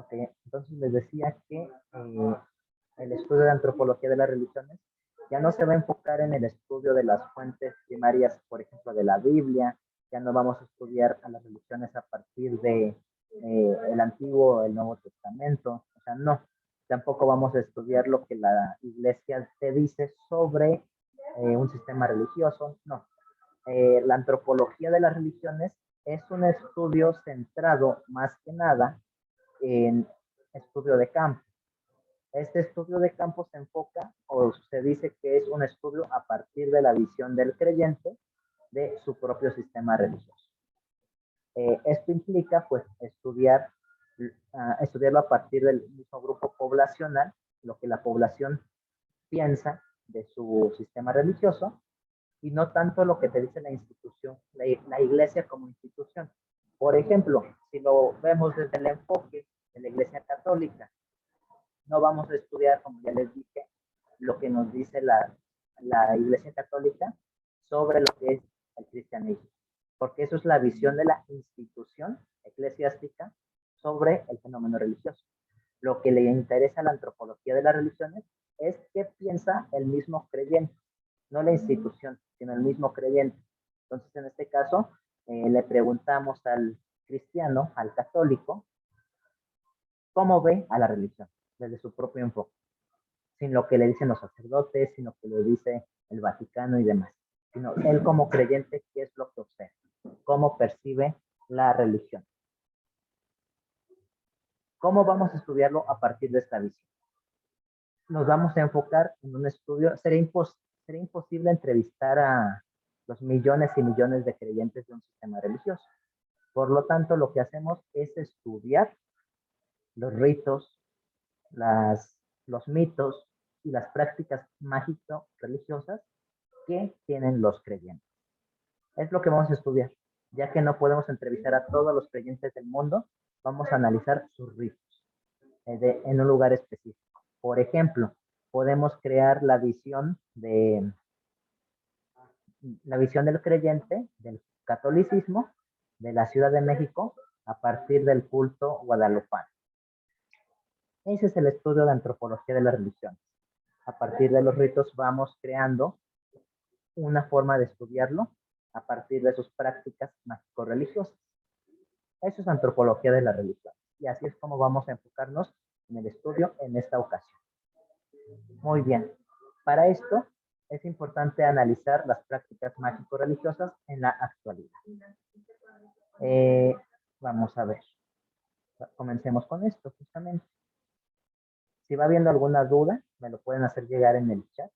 Ok, entonces les decía que el estudio de antropología de las religiones ya no se va a enfocar en el estudio de las fuentes primarias, por ejemplo, de la Biblia, ya no vamos a estudiar a las religiones a partir de el Antiguo o el Nuevo Testamento, o sea, no, tampoco vamos a estudiar lo que la iglesia te dice sobre un sistema religioso, no. La antropología de las religiones es un estudio centrado más que nada en estudio de campo. Este estudio de campo se enfoca o se dice que es un estudio a partir de la visión del creyente de su propio sistema religioso. Esto implica pues estudiarlo a partir del mismo grupo poblacional, lo que la población piensa de su sistema religioso y no tanto lo que te dice la institución, la iglesia como institución. Por ejemplo, si lo vemos desde el enfoque de la iglesia católica, no vamos a estudiar, como ya les dije, lo que nos dice la iglesia católica sobre lo que es el cristianismo, porque eso es la visión de la institución eclesiástica sobre el fenómeno religioso. Lo que le interesa a la antropología de las religiones es qué piensa el mismo creyente, no la institución, sino el mismo creyente. Entonces, en este caso, le preguntamos al cristiano, al católico, cómo ve a la religión desde su propio enfoque, sin lo que le dicen los sacerdotes, sin lo que le dice el Vaticano y demás, sino él como creyente, qué es lo que observa, cómo percibe la religión. ¿Cómo vamos a estudiarlo a partir de esta visión? Nos vamos a enfocar en un estudio, sería imposible entrevistar a los millones y millones de creyentes de un sistema religioso. Por lo tanto, lo que hacemos es estudiar los ritos, los mitos y las prácticas mágico-religiosas que tienen los creyentes. Es lo que vamos a estudiar. Ya que no podemos entrevistar a todos los creyentes del mundo, vamos a analizar sus ritos en un lugar específico. Por ejemplo, podemos crear la visión del creyente del catolicismo de la Ciudad de México a partir del culto guadalupano. Ese es el estudio de antropología de las religiones. A partir de los ritos vamos creando una forma de estudiarlo a partir de sus prácticas mágico-religiosas. Eso es antropología de la religión. Y así es como vamos a enfocarnos en el estudio en esta ocasión. Muy bien. Para esto es importante analizar las prácticas mágico-religiosas en la actualidad. Vamos a ver. Comencemos con esto justamente. Si va habiendo alguna duda, me lo pueden hacer llegar en el chat.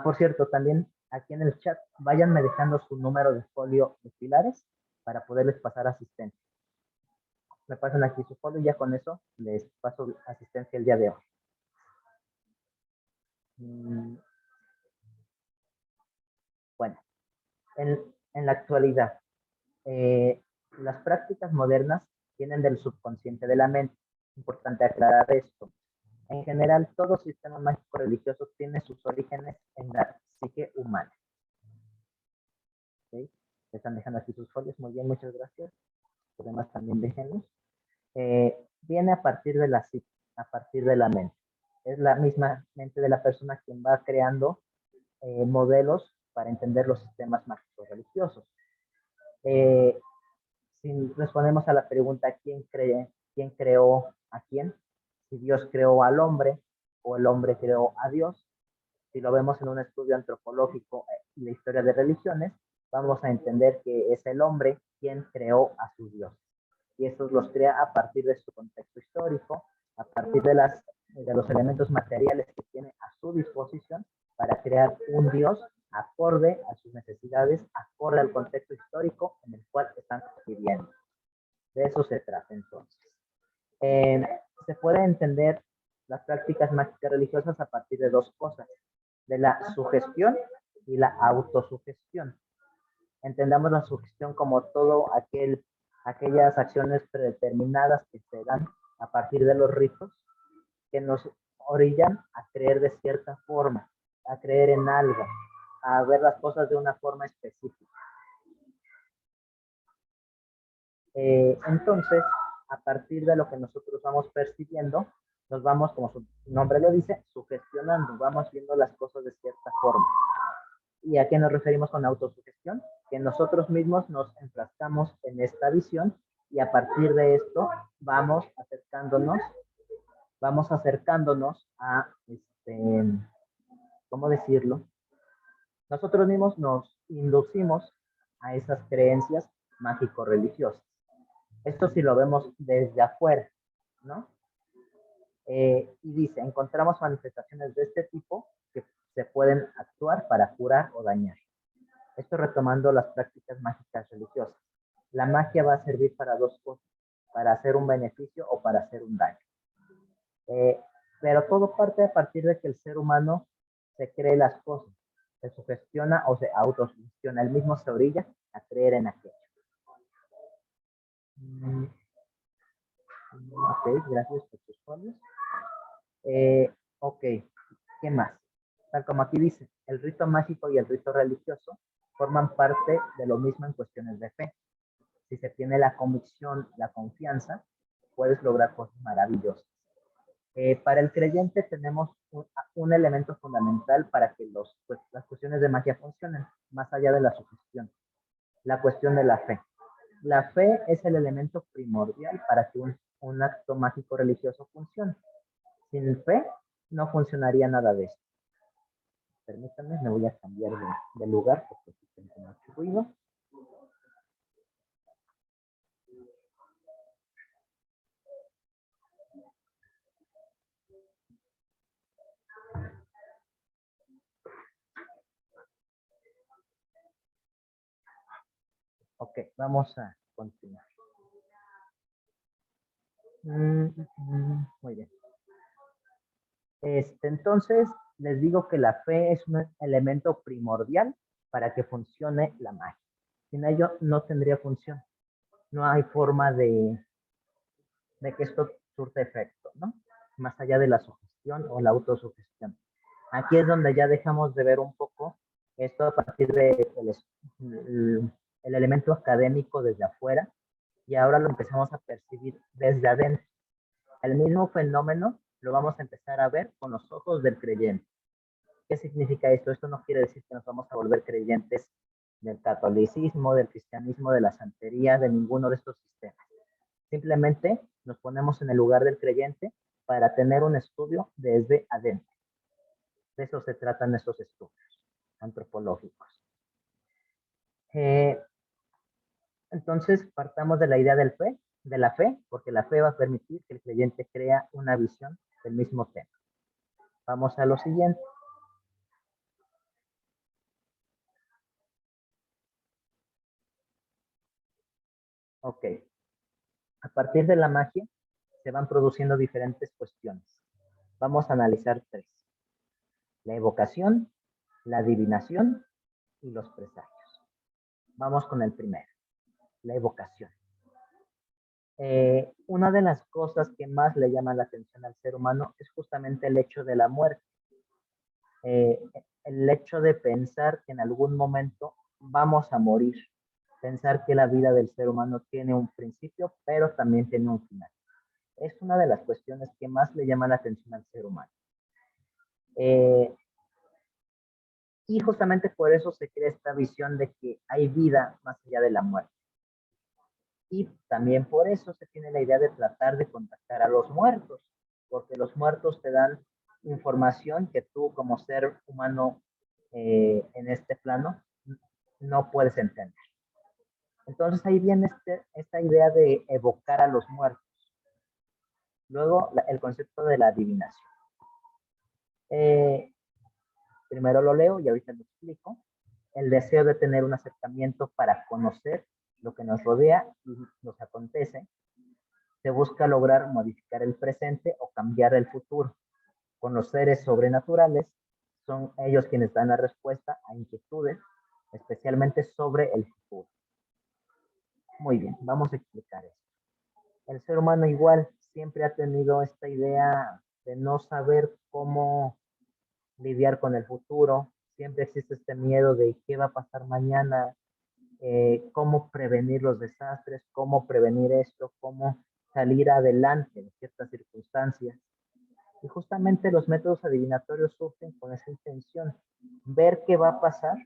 Por cierto, también aquí en el chat, váyanme dejando su número de folio de pilares para poderles pasar asistencia. Me pasan aquí su folio y ya con eso les paso asistencia el día de hoy. Bueno, en la actualidad, las prácticas modernas vienen del subconsciente de la mente. Es importante aclarar esto. En general, todo sistema mágico religioso tiene sus orígenes en la psique humana. ¿Okay? Están dejando aquí sus folios. Muy bien, muchas gracias. Además, también déjenlos. Viene a partir de la psique, a partir de la mente. Es la misma mente de la persona quien va creando modelos para entender los sistemas mágicos religiosos. Si respondemos a la pregunta ¿quién creó a quién? Si Dios creó al hombre o el hombre creó a Dios, si lo vemos en un estudio antropológico y de historia de religiones, vamos a entender que es el hombre quien creó a sus dioses. Y estos los crea a partir de su contexto histórico, a partir de los elementos materiales que tiene a su disposición para crear un dios acorde a sus necesidades, acorde al contexto histórico en el cual están viviendo. De eso se trata entonces. Se puede entender las prácticas mágicas religiosas a partir de dos cosas, de la sugestión y la autosugestión. Entendamos la sugestión como todo aquellas acciones predeterminadas que se dan a partir de los ritos que nos orillan a creer de cierta forma, a creer en algo, a ver las cosas de una forma específica. Entonces, a partir de lo que nosotros vamos percibiendo, nos vamos, como su nombre lo dice, sugestionando, vamos viendo las cosas de cierta forma. ¿Y a qué nos referimos con autosugestión? Que nosotros mismos nos enfrascamos en esta visión y a partir de esto vamos acercándonos a, ¿cómo decirlo? Nosotros mismos nos inducimos a esas creencias mágico-religiosas. Esto si lo vemos desde afuera, ¿no? Y dice, encontramos manifestaciones de este tipo que se pueden actuar para curar o dañar. Esto retomando las prácticas mágicas religiosas. La magia va a servir para dos cosas, para hacer un beneficio o para hacer un daño. Pero todo parte a partir de que el ser humano se cree las cosas, se sugestiona o se autosugestiona, él mismo se orilla a creer en aquello. Ok, gracias por tus folios. Ok, ¿qué más? Tal como aquí dice, el rito mágico y el rito religioso forman parte de lo mismo en cuestiones de fe. Si se tiene la convicción, la confianza, puedes lograr cosas maravillosas. Para el creyente tenemos un elemento fundamental para que las cuestiones de magia funcionen, más allá de la sugestión, la cuestión de la fe. La fe es el elemento primordial para que un acto mágico religioso funcione. Sin fe no funcionaría nada de esto. Permítanme, me voy a cambiar de lugar porque aquí tengo mucho ruido. Ok, vamos a continuar. Muy bien. Entonces, les digo que la fe es un elemento primordial para que funcione la magia. Sin ello, no tendría función. No hay forma de que esto surte efecto, ¿no? Más allá de la sugestión o la autosugestión. Aquí es donde ya dejamos de ver un poco esto a partir de el elemento académico desde afuera y ahora lo empezamos a percibir desde adentro. El mismo fenómeno lo vamos a empezar a ver con los ojos del creyente. ¿Qué significa esto? Esto no quiere decir que nos vamos a volver creyentes del catolicismo, del cristianismo, de la santería, de ninguno de estos sistemas. Simplemente nos ponemos en el lugar del creyente para tener un estudio desde adentro. De eso se tratan estos estudios antropológicos. Entonces, partamos de la idea de la fe, porque la fe va a permitir que el creyente crea una visión del mismo tema. Vamos a lo siguiente. Ok. A partir de la magia se van produciendo diferentes cuestiones. Vamos a analizar tres. La evocación, la adivinación y los presagios. Vamos con el primero, la evocación. Una de las cosas que más le llama la atención al ser humano es justamente el hecho de la muerte. El hecho de pensar que en algún momento vamos a morir. Pensar que la vida del ser humano tiene un principio, pero también tiene un final. Es una de las cuestiones que más le llama la atención al ser humano. Y justamente por eso se crea esta visión de que hay vida más allá de la muerte. Y también por eso se tiene la idea de tratar de contactar a los muertos, porque los muertos te dan información que tú como ser humano en este plano no puedes entender. Entonces ahí viene esta idea de evocar a los muertos. Luego el concepto de la adivinación. Primero lo leo y ahorita lo explico. El deseo de tener un acercamiento para conocer lo que nos rodea y nos acontece. Se busca lograr modificar el presente o cambiar el futuro. Con los seres sobrenaturales, son ellos quienes dan la respuesta a inquietudes, especialmente sobre el futuro. Muy bien, vamos a explicar esto. El ser humano igual siempre ha tenido esta idea de no saber cómo lidiar con el futuro. Siempre existe este miedo de qué va a pasar mañana, cómo prevenir los desastres, cómo prevenir esto, cómo salir adelante en ciertas circunstancias. Y justamente los métodos adivinatorios surgen con esa intención, ver qué va a pasar.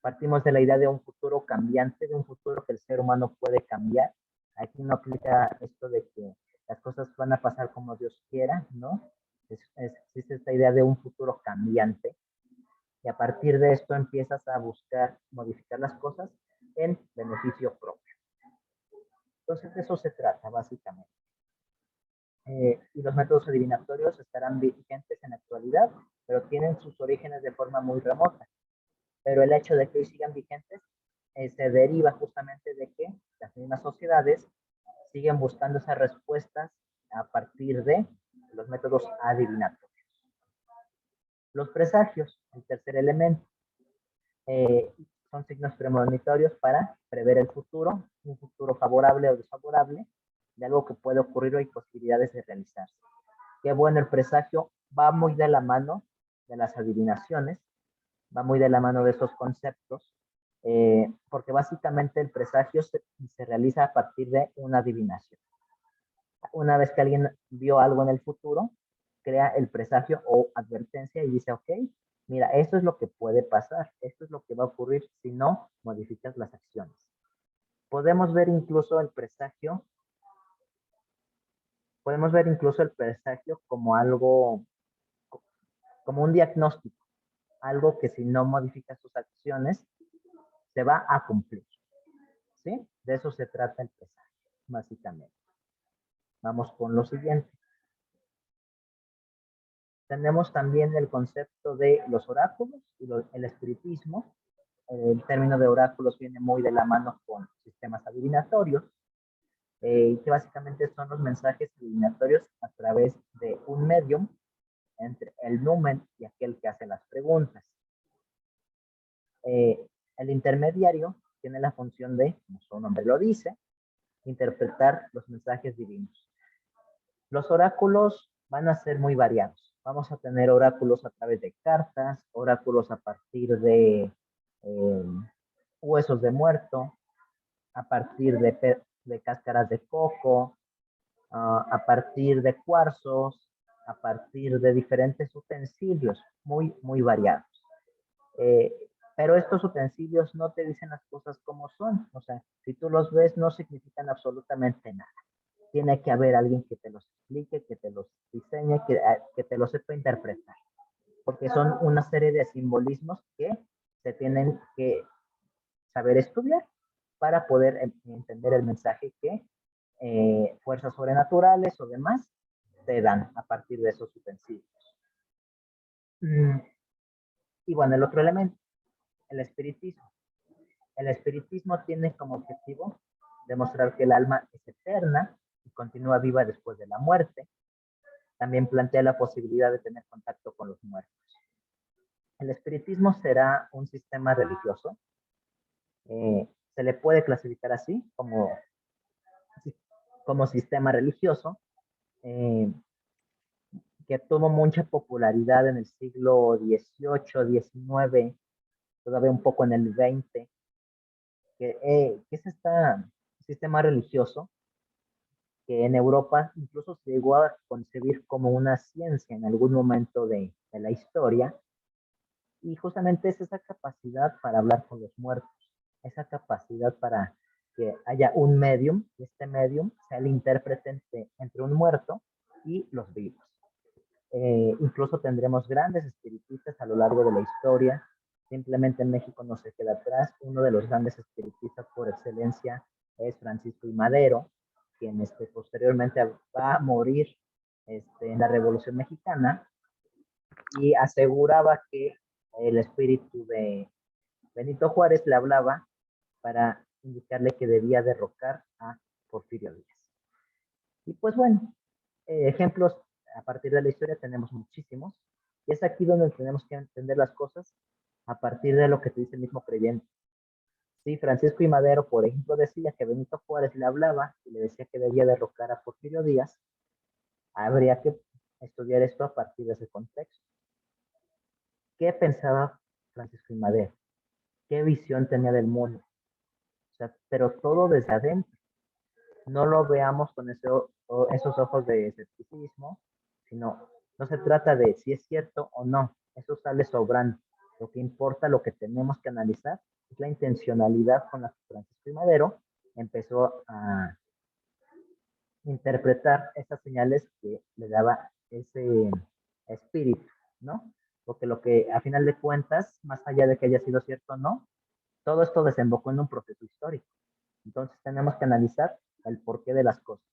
Partimos de la idea de un futuro cambiante, de un futuro que el ser humano puede cambiar. Aquí no aplica esto de que las cosas van a pasar como Dios quiera, ¿no? Existe esta idea de un futuro cambiante, y a partir de esto empiezas a buscar modificar las cosas en beneficio propio. Entonces de eso se trata básicamente. Y los métodos adivinatorios estarán vigentes en la actualidad, pero tienen sus orígenes de forma muy remota. Pero el hecho de que hoy sigan vigentes se deriva justamente de que las mismas sociedades siguen buscando esas respuestas a partir de los métodos adivinatorios. Los presagios, el tercer elemento, eh, son signos premonitorios para prever el futuro, un futuro favorable o desfavorable, de algo que puede ocurrir o hay posibilidades de realizarse. Qué bueno, el presagio va muy de la mano de las adivinaciones, va muy de la mano de esos conceptos, porque básicamente el presagio se realiza a partir de una adivinación. Una vez que alguien vio algo en el futuro, crea el presagio o advertencia y dice, ok, mira, esto es lo que puede pasar, esto es lo que va a ocurrir si no modificas las acciones. Podemos ver incluso el presagio, como algo, como un diagnóstico, algo que si no modificas tus acciones, se va a cumplir. ¿Sí? De eso se trata el presagio, básicamente. Vamos con lo siguiente. Tenemos también el concepto de los oráculos y el espiritismo. El término de oráculos viene muy de la mano con sistemas adivinatorios, que básicamente son los mensajes adivinatorios a través de un medium entre el numen y aquel que hace las preguntas. El intermediario tiene la función de, como su nombre lo dice, interpretar los mensajes divinos. Los oráculos van a ser muy variados. Vamos a tener oráculos a través de cartas, oráculos a partir de huesos de muerto, a partir de cáscaras de coco, a partir de cuarzos, a partir de diferentes utensilios muy, muy variados. Eh, pero estos utensilios no te dicen las cosas como son. O sea, si tú los ves, no significan absolutamente nada. Tiene que haber alguien que te los explique, que te los diseñe, que te los sepa interpretar. Porque son una serie de simbolismos que se tienen que saber estudiar para poder entender el mensaje que fuerzas sobrenaturales o demás te dan a partir de esos utensilios. Y bueno, el otro elemento, el espiritismo. El espiritismo tiene como objetivo demostrar que el alma es eterna y continúa viva después de la muerte. También plantea la posibilidad de tener contacto con los muertos. El espiritismo será un sistema religioso. Se le puede clasificar así, como sistema religioso, que tuvo mucha popularidad en el siglo XVIII, XIX, todavía un poco en el XX, que es este sistema religioso que en Europa incluso se llegó a concebir como una ciencia en algún momento de la historia, y justamente es esa capacidad para hablar con los muertos, esa capacidad para que haya un medium, y este medium sea el intérprete entre un muerto y los vivos. Incluso tendremos grandes espiritistas a lo largo de la historia. Simplemente en México no se queda atrás. Uno de los grandes espiritistas por excelencia es Francisco I. Madero, quien posteriormente va a morir en la Revolución Mexicana, y aseguraba que el espíritu de Benito Juárez le hablaba para indicarle que debía derrocar a Porfirio Díaz. Y pues bueno, ejemplos a partir de la historia tenemos muchísimos, y es aquí donde tenemos que entender las cosas a partir de lo que te dice el mismo creyente. Sí, Francisco I. Madero, por ejemplo, decía que Benito Juárez le hablaba y le decía que debía derrocar a Porfirio Díaz. Habría que estudiar esto a partir de ese contexto. ¿Qué pensaba Francisco I. Madero? ¿Qué visión tenía del mundo? O sea, pero todo desde adentro. no lo veamos con esos ojos de escepticismo, sino no se trata de si es cierto o no, eso sale sobrando. Lo que importa, lo que tenemos que analizar, es la intencionalidad con la que Francisco I. Madero empezó a interpretar esas señales que le daba ese espíritu, ¿no? Porque lo que a final de cuentas, más allá de que haya sido cierto o no, todo esto desembocó en un proceso histórico. Entonces tenemos que analizar el porqué de las cosas.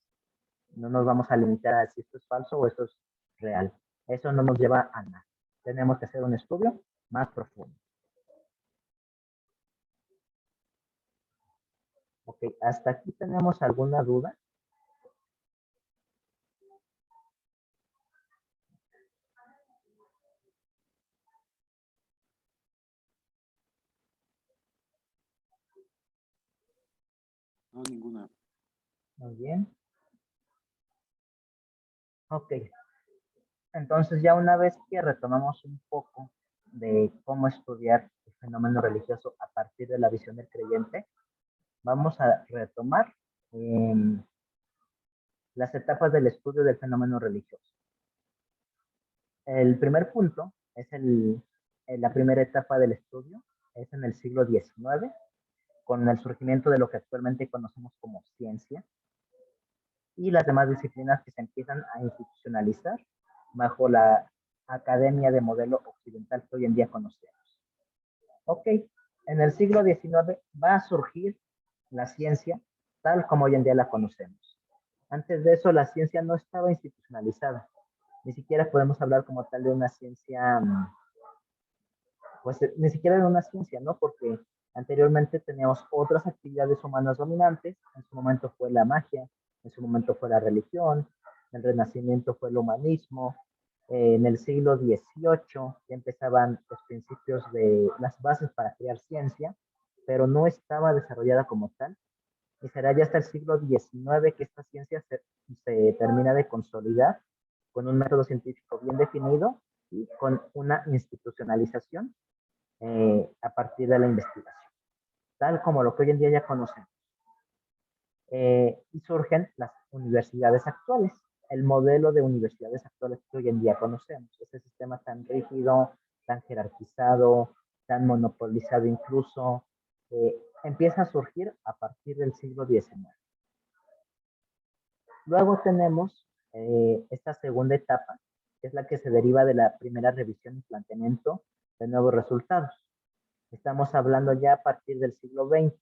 No nos vamos a limitar a si esto es falso o esto es real. Eso no nos lleva a nada. Tenemos que hacer un estudio más profundo. Ok, ¿hasta aquí tenemos alguna duda? No, ninguna. Muy bien. Ok, entonces ya una vez que retomamos un poco de cómo estudiar el fenómeno religioso a partir de la visión del creyente, vamos a retomar eh, las etapas del estudio del fenómeno religioso. El primer punto es la primera etapa del estudio, es en el siglo XIX, con el surgimiento de lo que actualmente conocemos como ciencia y las demás disciplinas que se empiezan a institucionalizar bajo la academia de modelo occidental que hoy en día conocemos. Ok, en el siglo XIX va a surgir la ciencia tal como hoy en día la conocemos. Antes de eso, la ciencia no estaba institucionalizada. Ni siquiera podemos hablar como tal de una ciencia, pues ni siquiera de una ciencia, ¿no? Porque anteriormente teníamos otras actividades humanas dominantes. En su momento fue la magia, en su momento fue la religión, el Renacimiento fue el humanismo. En el siglo XVIII ya empezaban los principios de las bases para crear ciencia, pero no estaba desarrollada como tal. Y será ya hasta el siglo XIX que esta ciencia se termina de consolidar con un método científico bien definido y con una institucionalización a partir de la investigación, tal como lo que hoy en día ya conocemos. Y surgen las universidades actuales, el modelo de universidades actuales que hoy en día conocemos, ese sistema tan rígido, tan jerarquizado, tan monopolizado incluso, empieza a surgir a partir del siglo XIX. Luego tenemos esta segunda etapa, que es la que se deriva de la primera revisión y planteamiento de nuevos resultados. Estamos hablando ya a partir del siglo XX.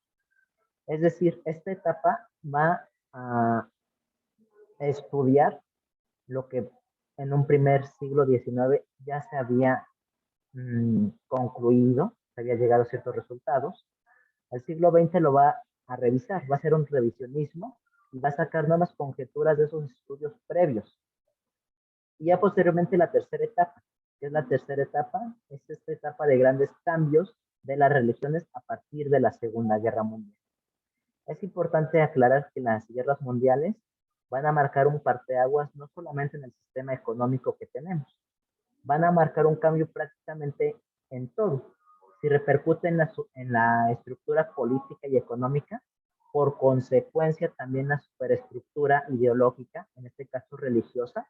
Es decir, esta etapa va a estudiar lo que en un primer siglo XIX ya se había concluido, se había llegado a ciertos resultados. El siglo XX lo va a revisar, va a hacer un revisionismo y va a sacar nuevas conjeturas de esos estudios previos. Y ya posteriormente la tercera etapa, que es la tercera etapa, es esta etapa de grandes cambios de las religiones a partir de la Segunda Guerra Mundial. Es importante aclarar que las guerras mundiales van a marcar un parteaguas no solamente en el sistema económico que tenemos, van a marcar un cambio prácticamente en todo. Si repercute en la estructura política y económica, por consecuencia también la superestructura ideológica, en este caso religiosa,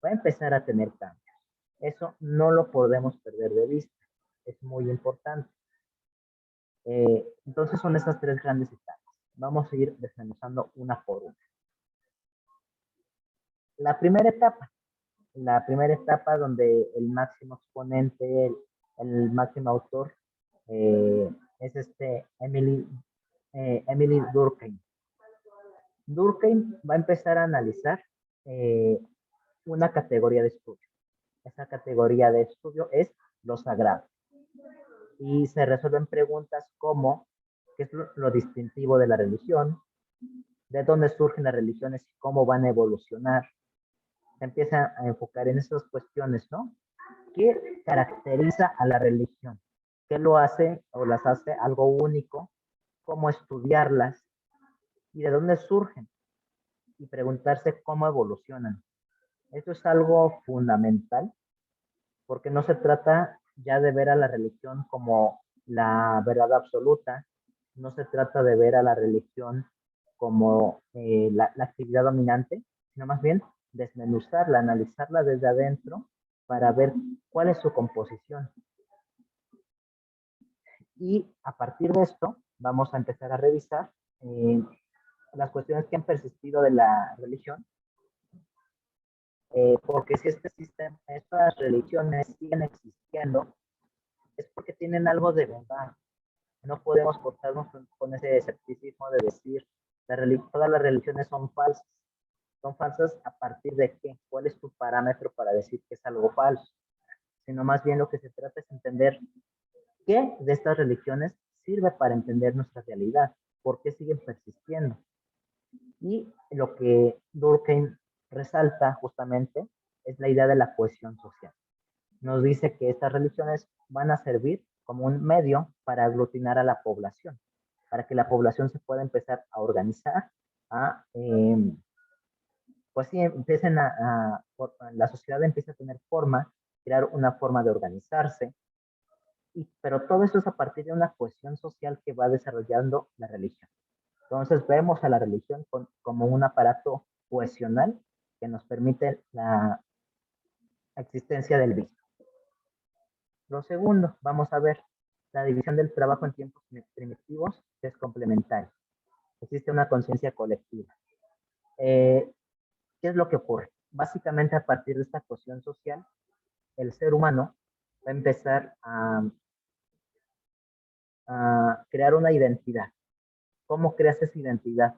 va a empezar a tener cambios. Eso no lo podemos perder de vista, es muy importante. Entonces son esas tres grandes etapas. Vamos a ir desmenuzando una por una. La primera etapa donde el máximo exponente, el máximo autor, es Emily Durkheim. Durkheim va a empezar a analizar una categoría de estudio. Esa categoría de estudio es lo sagrado. Y se resuelven preguntas como qué es lo distintivo de la religión, de dónde surgen las religiones y cómo van a evolucionar. Se empieza a enfocar en esas cuestiones, ¿no? ¿Qué caracteriza a la religión? ¿Qué lo hace o las hace algo único? ¿Cómo estudiarlas? ¿Y de dónde surgen? Y preguntarse cómo evolucionan. Esto es algo fundamental porque no se trata ya de ver a la religión como la verdad absoluta, no se trata de ver a la religión como la actividad dominante, sino más bien desmenuzarla, analizarla desde adentro para ver cuál es su composición. Y a partir de esto, vamos a empezar a revisar las cuestiones que han persistido de la religión, porque si este sistema, estas religiones siguen existiendo, es porque tienen algo de verdad. No podemos cortarnos con ese escepticismo de decir todas las religiones son falsas. Son falsas a partir de qué, cuál es tu parámetro para decir que es algo falso, sino más bien lo que se trata es entender qué de estas religiones sirve para entender nuestra realidad, por qué siguen persistiendo. Y lo que Durkheim resalta justamente es la idea de la cohesión social. Nos dice que estas religiones van a servir como un medio para aglutinar a la población, para que la población se pueda empezar a organizar, pues sí, la sociedad empieza a tener forma, crear una forma de organizarse, pero todo eso es a partir de una cohesión social que va desarrollando la religión. Entonces vemos a la religión como un aparato cohesional que nos permite la existencia del bien. Lo segundo, vamos a ver la división del trabajo en tiempos primitivos, que es complementaria. Existe una conciencia colectiva. ¿Qué es lo que ocurre? Básicamente, a partir de esta cohesión social, el ser humano va a empezar a crear una identidad. ¿Cómo creas esa identidad?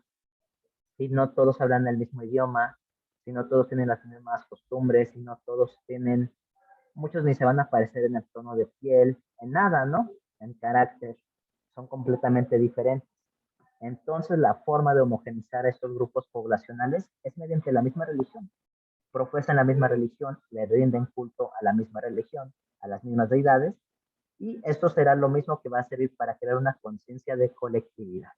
Si no todos hablan el mismo idioma, si no todos tienen las mismas costumbres, si no todos tienen, muchos ni se van a parecer en el tono de piel, en nada, ¿no? En carácter, son completamente diferentes. Entonces, la forma de homogenizar a estos grupos poblacionales es mediante la misma religión. Profesan la misma religión, le rinden culto a la misma religión, a las mismas deidades, y esto será lo mismo que va a servir para crear una conciencia de colectividad.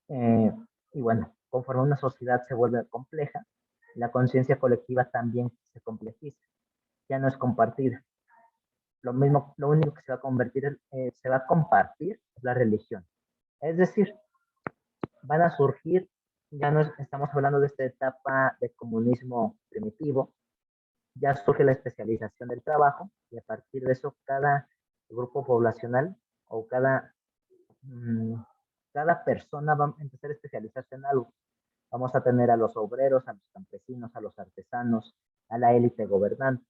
Y bueno, conforme una sociedad se vuelve compleja, la conciencia colectiva también se complejiza, ya no es compartida. Lo único que se va a convertir, se va a compartir es la religión. Es decir, van a surgir, ya no estamos hablando de esta etapa de comunismo primitivo, ya surge la especialización del trabajo y a partir de eso cada grupo poblacional o cada persona va a empezar a especializarse en algo. Vamos a tener a los obreros, a los campesinos, a los artesanos, a la élite gobernante.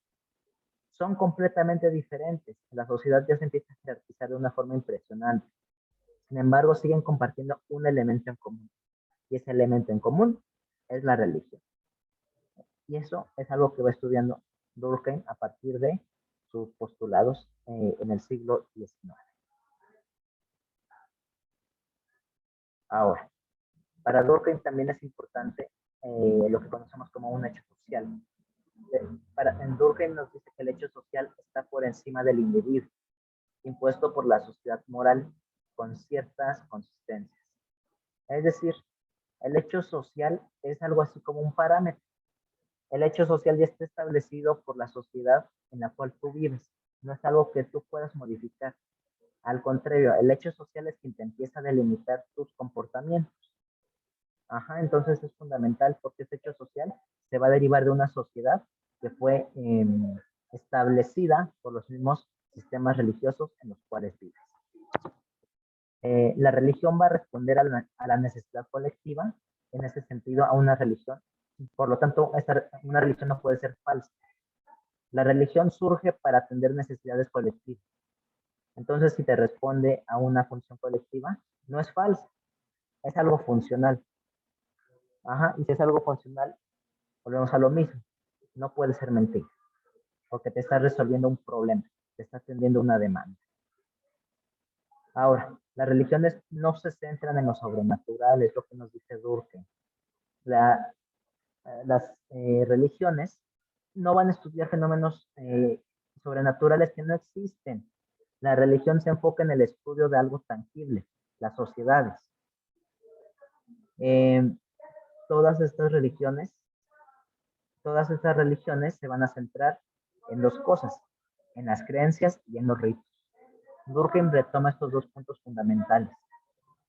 Son completamente diferentes. La sociedad ya se empieza a jerarquizar de una forma impresionante. Sin embargo, siguen compartiendo un elemento en común. Y ese elemento en común es la religión. Y eso es algo que va estudiando Durkheim a partir de sus postulados en el siglo XIX. Ahora, para Durkheim también es importante lo que conocemos como un hecho social. En Durkheim nos dice que el hecho social está por encima del individuo, impuesto por la sociedad moral con ciertas consistencias. Es decir, el hecho social es algo así como un parámetro. El hecho social ya está establecido por la sociedad en la cual tú vives. No es algo que tú puedas modificar. Al contrario, el hecho social es quien te empieza a delimitar tus comportamientos. Ajá, entonces es fundamental porque ese hecho social se va a derivar de una sociedad que fue establecida por los mismos sistemas religiosos en los cuales vives. La religión va a responder a la necesidad colectiva, en ese sentido a una religión. Por lo tanto, una religión no puede ser falsa. La religión surge para atender necesidades colectivas. Entonces, si te responde a una función colectiva, no es falsa, es algo funcional. Ajá, y si es algo funcional, volvemos a lo mismo. No puede ser mentira, porque te está resolviendo un problema, te está atendiendo una demanda. Ahora, las religiones no se centran en lo sobrenatural, es lo que nos dice Durkheim. Las religiones no van a estudiar fenómenos sobrenaturales que no existen. La religión se enfoca en el estudio de algo tangible, las sociedades. Eh, todas estas religiones se van a centrar en dos cosas, en las creencias y en los ritos. Durkheim retoma estos dos puntos fundamentales.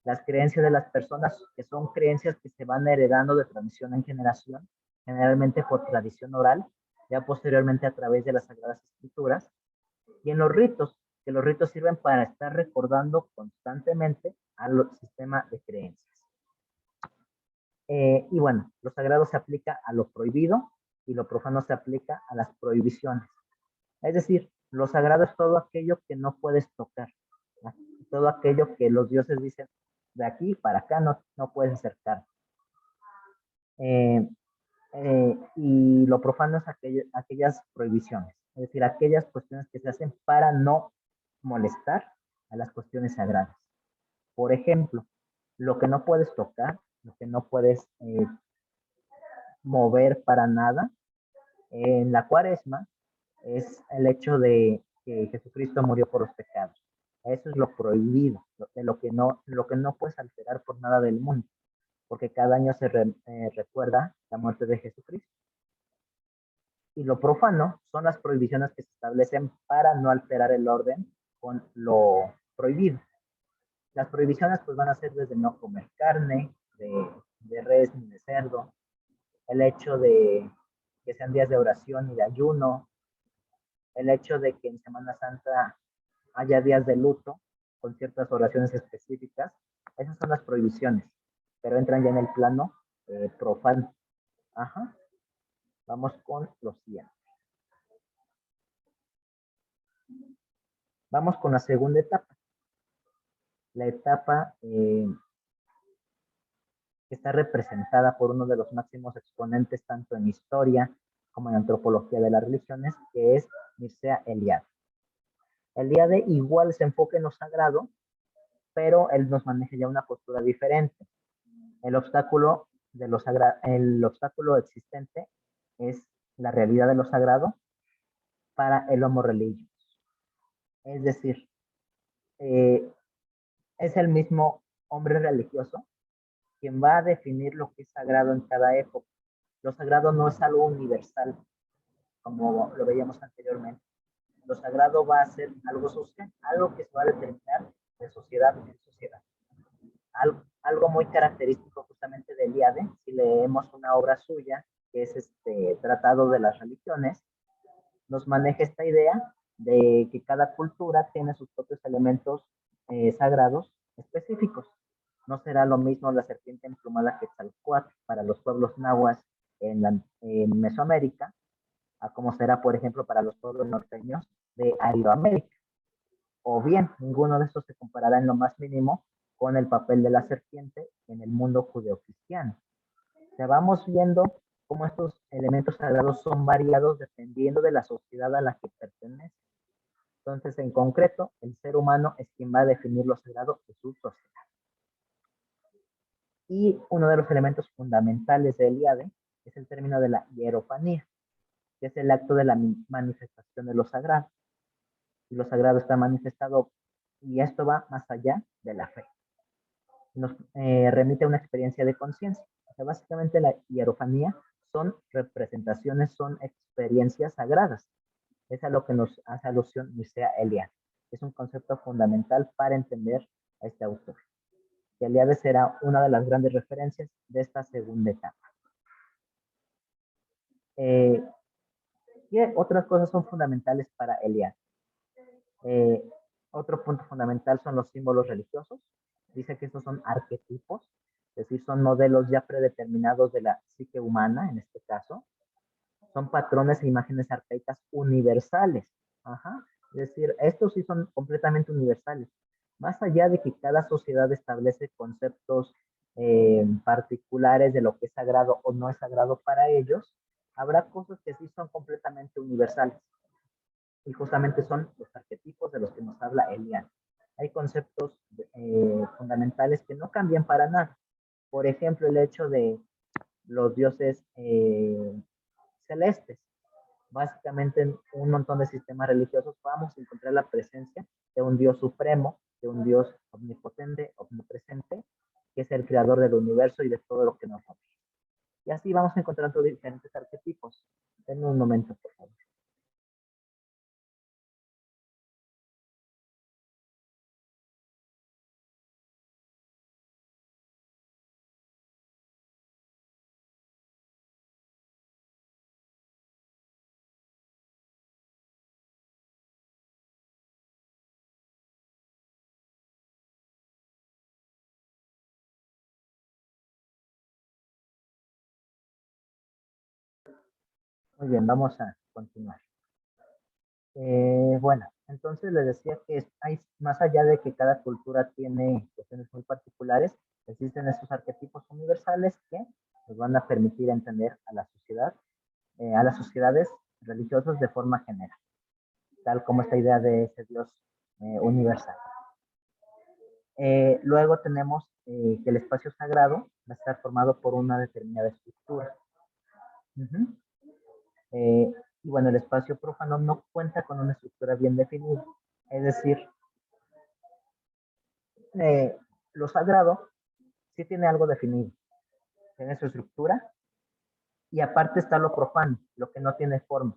Las creencias de las personas, que son creencias que se van heredando de transmisión en generación, generalmente por tradición oral, ya posteriormente a través de las Sagradas Escrituras, y en los ritos, que los ritos sirven para estar recordando constantemente al sistema de creencias. Y bueno, lo sagrado se aplica a lo prohibido y lo profano se aplica a las prohibiciones. Es decir, lo sagrado es todo aquello que no puedes tocar, ¿no? Todo aquello que los dioses dicen, de aquí para acá no puedes acercar. Y lo profano es aquellas prohibiciones, es decir, aquellas cuestiones que se hacen para no molestar a las cuestiones sagradas. Por ejemplo, lo que no puedes tocar, lo que no puedes mover para nada en la cuaresma es el hecho de que Jesucristo murió por los pecados. Eso es lo prohibido, de lo que no puedes alterar por nada del mundo, porque cada año se recuerda la muerte de Jesucristo. Y lo profano son las prohibiciones que se establecen para no alterar el orden con lo prohibido. Las prohibiciones pues van a ser desde no comer carne, de res ni de cerdo, el hecho de que sean días de oración y de ayuno, el hecho de que en Semana Santa haya días de luto con ciertas oraciones específicas, esas son las prohibiciones, pero entran ya en el plano profano. Ajá. Vamos con los siguientes. Vamos con la segunda etapa. La etapa que está representada por uno de los máximos exponentes tanto en historia como en antropología de las religiones, que es Mircea Eliade. Eliade igual se enfoca en lo sagrado, pero él nos maneja ya una postura diferente. El obstáculo el obstáculo existente es la realidad de lo sagrado para el homo religio. Es decir, es el mismo hombre religioso quien va a definir lo que es sagrado en cada época. Lo sagrado no es algo universal, como lo veíamos anteriormente. Lo sagrado va a ser algo social, algo que se va a determinar de sociedad en sociedad. Algo muy característico justamente de Eliade, si leemos una obra suya, que es este Tratado de las Religiones, nos maneja esta idea de que cada cultura tiene sus propios elementos sagrados específicos. No será lo mismo la serpiente emplumada Quetzalcóatl para los pueblos nahuas en Mesoamérica, a como será, por ejemplo, para los pueblos norteños de Aridoamérica. O bien, ninguno de estos se comparará en lo más mínimo con el papel de la serpiente en el mundo judeocristiano. O sea, vamos viendo cómo estos elementos sagrados son variados dependiendo de la sociedad a la que pertenece. Entonces, en concreto, el ser humano es quien va a definir lo sagrado de su sociedad. Y uno de los elementos fundamentales de Eliade es el término de la hierofanía, que es el acto de la manifestación de lo sagrado. Y lo sagrado está manifestado, y esto va más allá de la fe. Nos remite a una experiencia de conciencia. O sea, básicamente la hierofanía son representaciones, son experiencias sagradas. Es a lo que nos hace alusión Mircea Eliade. Es un concepto fundamental para entender a este autor. Que Eliade será una de las grandes referencias de esta segunda etapa. ¿Qué otras cosas son fundamentales para Eliade? Otro punto fundamental son los símbolos religiosos. Dice que estos son arquetipos, es decir, son modelos ya predeterminados de la psique humana, en este caso. Son patrones e imágenes arcaicas universales. Ajá. Es decir, estos sí son completamente universales. Más allá de que cada sociedad establece conceptos particulares de lo que es sagrado o no es sagrado para ellos, habrá cosas que sí son completamente universales. Y justamente son los arquetipos de los que nos habla Eliade. Hay conceptos fundamentales que no cambian para nada. Por ejemplo, el hecho de los dioses celestes. Básicamente en un montón de sistemas religiosos vamos a encontrar la presencia de un Dios supremo, de un Dios omnipotente, omnipresente, que es el creador del universo y de todo lo que nos rodea. Y así vamos encontrando diferentes arquetipos. En un momento, por favor. Muy bien, vamos a continuar. Bueno, entonces les decía que hay, más allá de que cada cultura tiene cuestiones muy particulares, existen estos arquetipos universales que nos van a permitir entender a la sociedad, a las sociedades religiosas de forma general, tal como esta idea de ese Dios universal. Luego tenemos que el espacio sagrado va a estar formado por una determinada estructura. Uh-huh. Y bueno, el espacio profano no cuenta con una estructura bien definida. Es decir, lo sagrado sí tiene algo definido, tiene su estructura, y aparte está lo profano, lo que no tiene forma.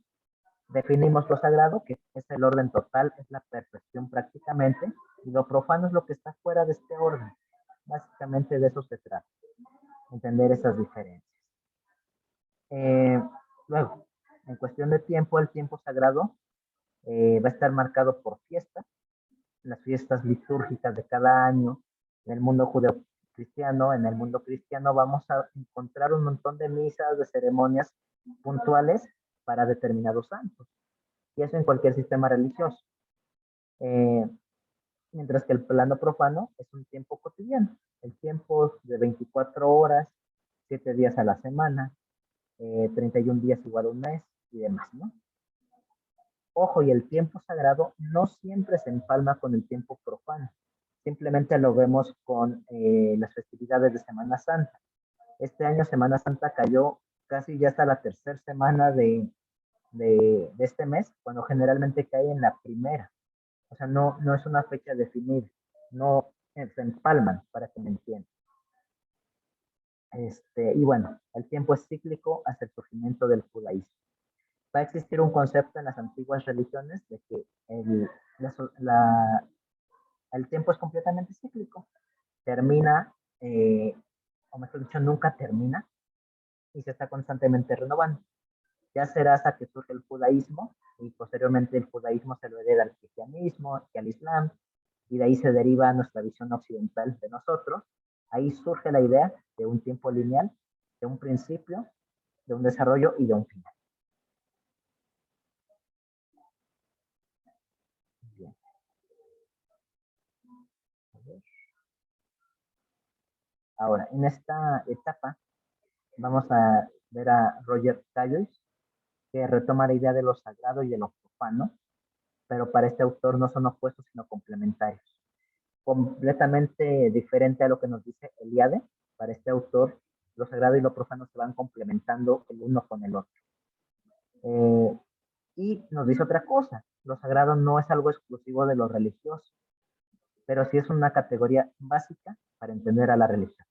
Definimos lo sagrado, que es el orden total, es la perfección prácticamente, y lo profano es lo que está fuera de este orden. Básicamente de eso se trata, entender esas diferencias. Eh, Luego, en cuestión de tiempo, el tiempo sagrado va a estar marcado por fiestas, las fiestas litúrgicas de cada año. En el mundo judeo-cristiano, en el mundo cristiano, vamos a encontrar un montón de misas, de ceremonias puntuales para determinados santos. Y eso en cualquier sistema religioso. Eh, Mientras que el plano profano es un tiempo cotidiano. El tiempo de 24 horas, 7 días a la semana, 31 días igual a un mes y demás, ¿no? Ojo, y el tiempo sagrado no siempre se empalma con el tiempo profano. Simplemente lo vemos con las festividades de Semana Santa. Este año Semana Santa cayó casi ya hasta la tercera semana de este mes, cuando generalmente cae en la primera. O sea, no es una fecha definida, no se empalman, para que me entiendan. Y bueno, el tiempo es cíclico hasta el surgimiento del judaísmo. Va a existir un concepto en las antiguas religiones de que la, el tiempo es completamente cíclico. Termina, o mejor dicho, nunca termina y se está constantemente renovando. Ya será hasta que surge el judaísmo y posteriormente el judaísmo se lo hereda al cristianismo y al islam, y de ahí se deriva nuestra visión occidental de nosotros. Ahí surge la idea de un tiempo lineal, de un principio, de un desarrollo y de un final. Bien. Ahora, en esta etapa vamos a ver a Roger Taylor, que retoma la idea de lo sagrado y de lo profano, pero para este autor no son opuestos, sino complementarios. Completamente diferente a lo que nos dice Eliade, para este autor, lo sagrado y lo profano se van complementando el uno con el otro. Y nos dice otra cosa, lo sagrado no es algo exclusivo de lo religioso, pero sí es una categoría básica para entender a la religión.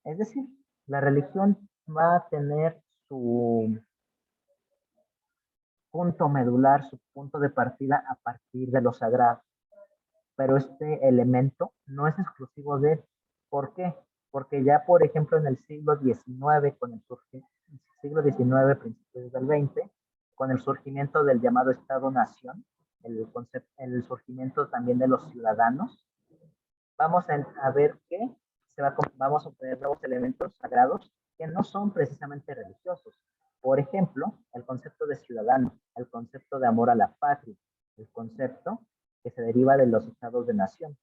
Es decir, la religión va a tener su punto medular, su punto de partida a partir de lo sagrado. Pero este elemento no es exclusivo de él. ¿Por qué? Porque ya, por ejemplo, en el siglo XIX, principios del XX, con el surgimiento del llamado Estado-Nación, el surgimiento también de los ciudadanos, vamos a ver que vamos a obtener nuevos elementos sagrados que no son precisamente religiosos. Por ejemplo, el concepto de ciudadano, el concepto de amor a la patria, el concepto que se deriva de los estados de nación.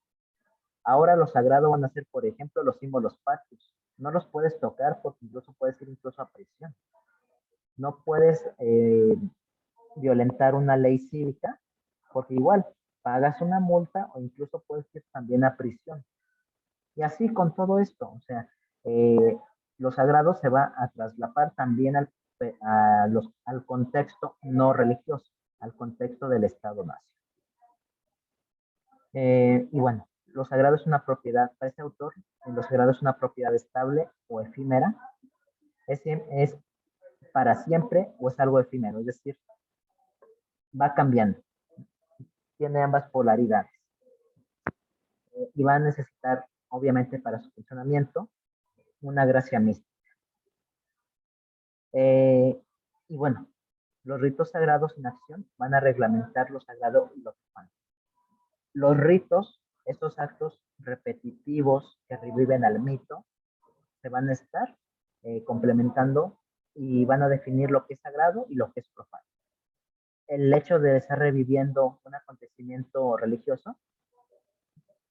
Ahora lo sagrado van a ser, por ejemplo, los símbolos patrios. No los puedes tocar porque incluso puedes ir incluso a prisión. No puedes violentar una ley cívica porque igual pagas una multa o incluso puedes ir también a prisión. Y así con todo esto, o sea, lo sagrado se va a traslapar también al contexto no religioso, al contexto del Estado-nación. Y bueno, lo sagrado es una propiedad, para este autor, lo sagrado es una propiedad estable o efímera, es para siempre o es algo efímero, es decir, va cambiando, tiene ambas polaridades. Y va a necesitar, obviamente, para su funcionamiento, una gracia mística. Y bueno, los ritos sagrados en acción van a reglamentar lo sagrado y lo profano. Los ritos, estos actos repetitivos que reviven al mito, se van a estar complementando y van a definir lo que es sagrado y lo que es profano. El hecho de estar reviviendo un acontecimiento religioso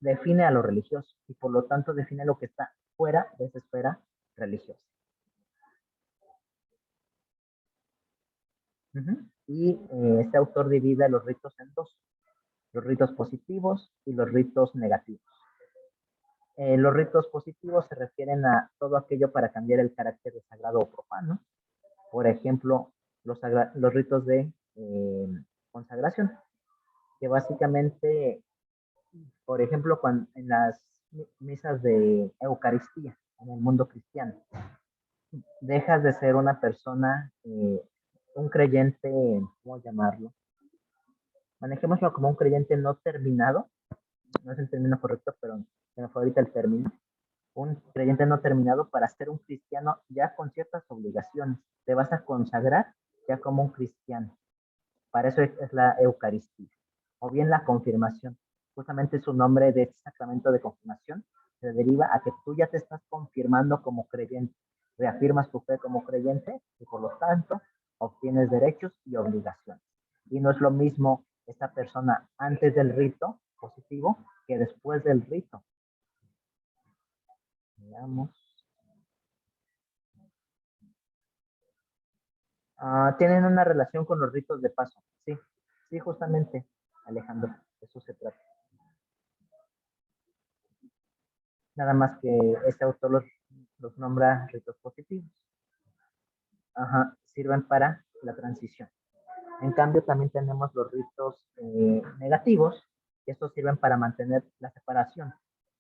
define a lo religioso y por lo tanto define lo que está fuera de esa esfera religiosa. Y este autor divide los ritos en dos, los ritos positivos y los ritos negativos. Los ritos positivos se refieren a todo aquello para cambiar el carácter de sagrado o profano. Por ejemplo, los ritos de consagración, que básicamente, por ejemplo, en las misas de Eucaristía en el mundo cristiano, dejas de ser una persona, un creyente, ¿cómo llamarlo? Manejémoslo como un creyente no terminado, no es el término correcto, pero se me fue ahorita el término. Un creyente no terminado para ser un cristiano ya con ciertas obligaciones. Te vas a consagrar ya como un cristiano. Para eso es la Eucaristía. O bien la confirmación. Justamente su nombre de este sacramento de confirmación se deriva a que tú ya te estás confirmando como creyente. Reafirmas tu fe como creyente y por lo tanto obtienes derechos y obligaciones. Y no es lo mismo esta persona antes del rito positivo que después del rito. Veamos. Tienen una relación con los ritos de paso. Sí, sí, justamente, Alejandro, eso se trata. Nada más que este autor los nombra ritos positivos. Ajá, sirven para la transición. En cambio, también tenemos los ritos negativos, que estos sirven para mantener la separación.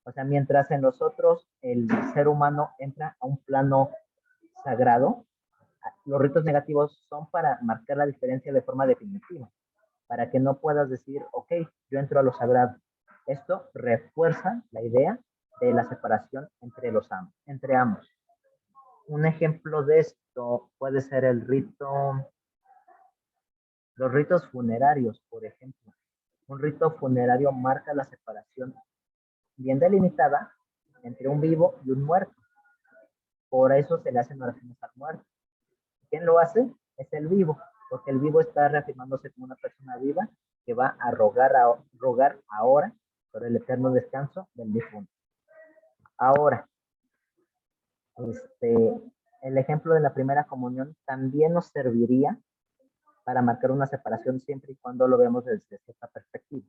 O sea, mientras en los otros el ser humano entra a un plano sagrado, los ritos negativos son para marcar la diferencia de forma definitiva, para que no puedas decir, ok, yo entro a lo sagrado. Esto refuerza la idea de la separación entre ambos. Un ejemplo de esto puede ser los ritos funerarios, por ejemplo. Un rito funerario marca la separación bien delimitada entre un vivo y un muerto. Por eso se le hacen oraciones al muerto. ¿Quién lo hace? Es el vivo, porque el vivo está reafirmándose como una persona viva que va a rogar ahora por el eterno descanso del difunto. Ahora, el ejemplo de la primera comunión también nos serviría para marcar una separación siempre y cuando lo vemos desde esta perspectiva.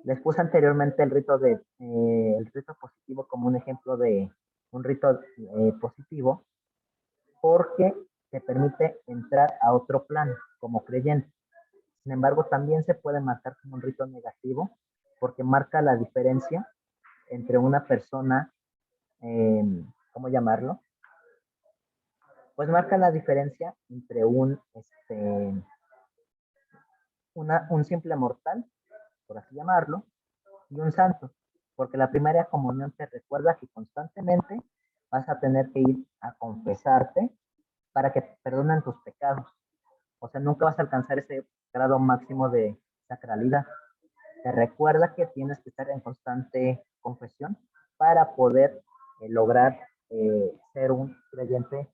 Les puse anteriormente el rito positivo como un ejemplo de un rito positivo porque te permite entrar a otro plano como creyente. Sin embargo, también se puede marcar como un rito negativo porque marca la diferencia entre una persona, ¿cómo llamarlo? Pues marca la diferencia entre un simple mortal, por así llamarlo, y un santo, porque la primera comunión te recuerda que constantemente vas a tener que ir a confesarte para que te perdonen tus pecados. O sea, nunca vas a alcanzar ese grado máximo de sacralidad. Te recuerda que tienes que estar en constante confesión para poder lograr ser un creyente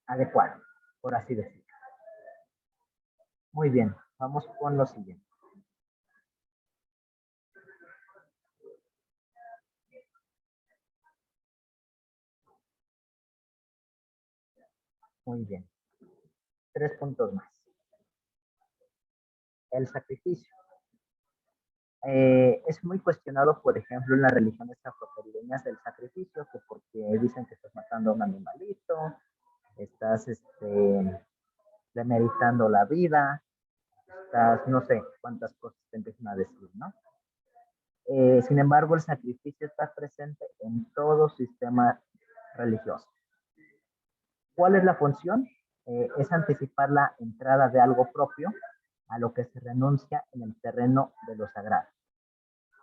adecuado, por así decirlo. Muy bien, vamos con lo siguiente. Muy bien. 3 puntos más. El sacrificio. Es muy cuestionado, por ejemplo, en las religiones afrocaribeñas del sacrificio, que porque dicen que estás matando a un animalito, estás demeritando la vida, estás, no sé cuántas cosas te empiezan a decir, ¿no? Sin embargo, el sacrificio está presente en todo sistema religioso. ¿Cuál es la función? Es anticipar la entrada de algo propio a lo que se renuncia en el terreno de lo sagrado,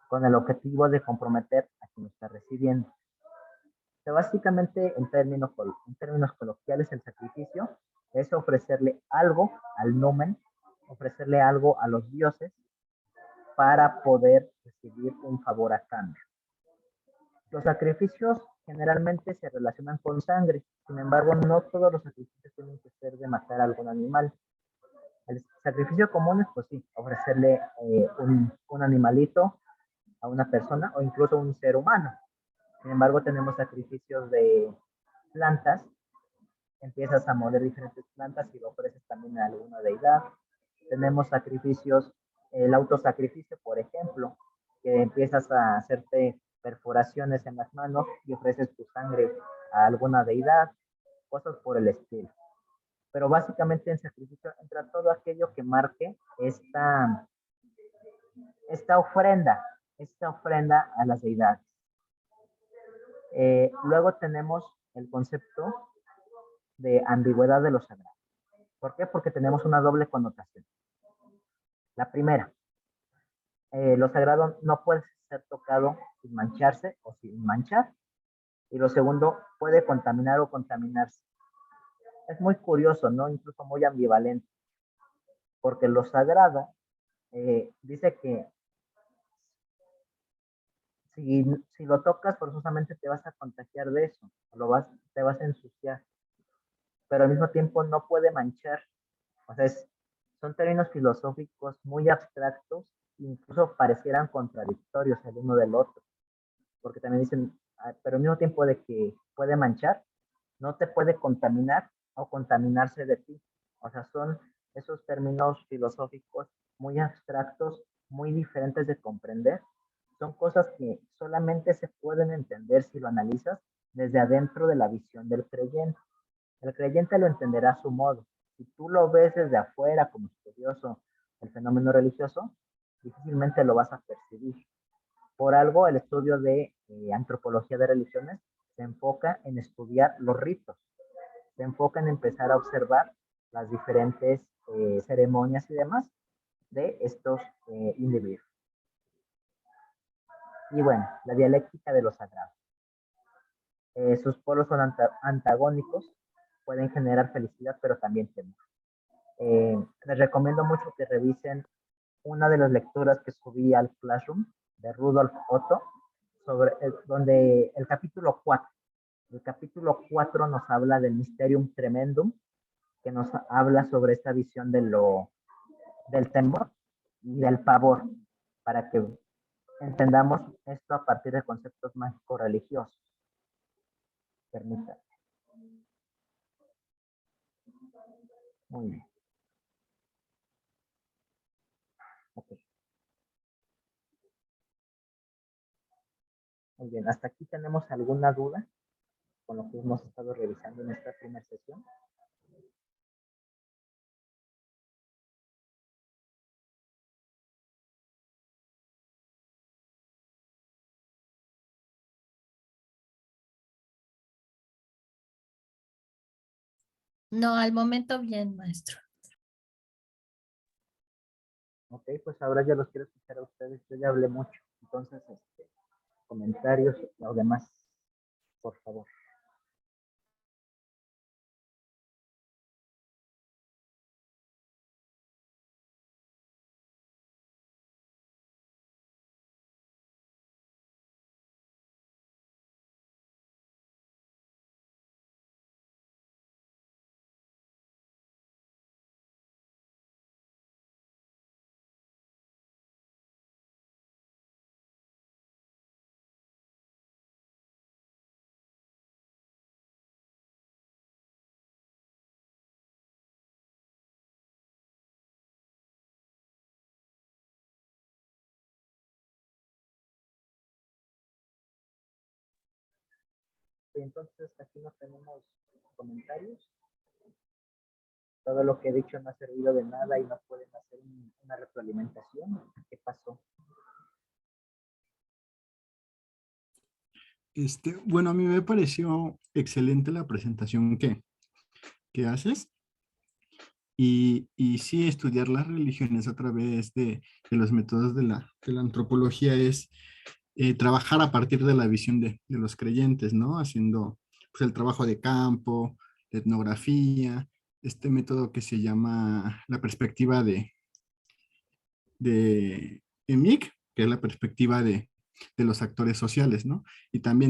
con el objetivo de comprometer a quien está recibiendo. O sea, básicamente, en términos coloquiales, el sacrificio es ofrecerle algo al numen, ofrecerle algo a los dioses para poder recibir un favor a cambio. Los sacrificios generalmente se relacionan con sangre, sin embargo, no todos los sacrificios tienen que ser de matar a algún animal. El sacrificio común es, pues sí, ofrecerle un animalito a una persona o incluso un ser humano. Sin embargo, tenemos sacrificios de plantas. Empiezas a moler diferentes plantas y lo ofreces también a alguna deidad. Tenemos sacrificios, el autosacrificio, por ejemplo, que empiezas a hacerte perforaciones en las manos y ofreces tu sangre a alguna deidad, cosas por el estilo. Pero básicamente en sacrificio entra todo aquello que marque esta ofrenda a las deidades. Luego tenemos el concepto de ambigüedad de lo sagrado. ¿Por qué? Porque tenemos una doble connotación. La primera, lo sagrado no puede ser tocado sin mancharse o sin manchar. Y lo segundo, puede contaminar o contaminarse. Es muy curioso, ¿no? Incluso muy ambivalente. Porque lo sagrado dice que si lo tocas, forzosamente te vas a contagiar de eso. Te vas a ensuciar. Pero al mismo tiempo no puede manchar. O sea, son términos filosóficos muy abstractos, incluso parecieran contradictorios el uno del otro, porque también dicen, pero al mismo tiempo de que puede manchar, no te puede contaminar o contaminarse de ti. O sea, son esos términos filosóficos muy abstractos, muy diferentes de comprender. Son cosas que solamente se pueden entender si lo analizas desde adentro de la visión del creyente. El creyente lo entenderá a su modo. Si tú lo ves desde afuera como estudioso del fenómeno religioso, difícilmente lo vas a percibir. Por algo, el estudio de antropología de religiones se enfoca en estudiar los ritos, se enfoca en empezar a observar las diferentes ceremonias y demás de estos individuos. Y bueno, la dialéctica de lo sagrado. Sus polos son antagónicos, pueden generar felicidad, pero también temor. Les recomiendo mucho que revisen una de las lecturas que subí al Classroom de Rudolf Otto, donde el capítulo 4 nos habla del Mysterium Tremendum, que nos habla sobre esta visión del temor y del pavor, para que entendamos esto a partir de conceptos mágicos religiosos. Permítanme. Muy bien. Okay. Muy bien, hasta aquí tenemos alguna duda con lo que hemos estado revisando en esta primera sesión. No, al momento bien, maestro. Ok, pues ahora ya los quiero escuchar a ustedes. Yo ya hablé mucho. Entonces, comentarios o demás, por favor. Entonces, aquí no tenemos comentarios. Todo lo que he dicho no ha servido de nada y no pueden hacer una retroalimentación. ¿Qué pasó? Bueno, a mí me pareció excelente la presentación que haces y sí, estudiar las religiones a través de los métodos de la antropología es trabajar a partir de la visión de los creyentes, ¿no? Haciendo pues, el trabajo de campo, la etnografía, este método que se llama la perspectiva de EMIC, que es la perspectiva de los actores sociales, ¿no? Y también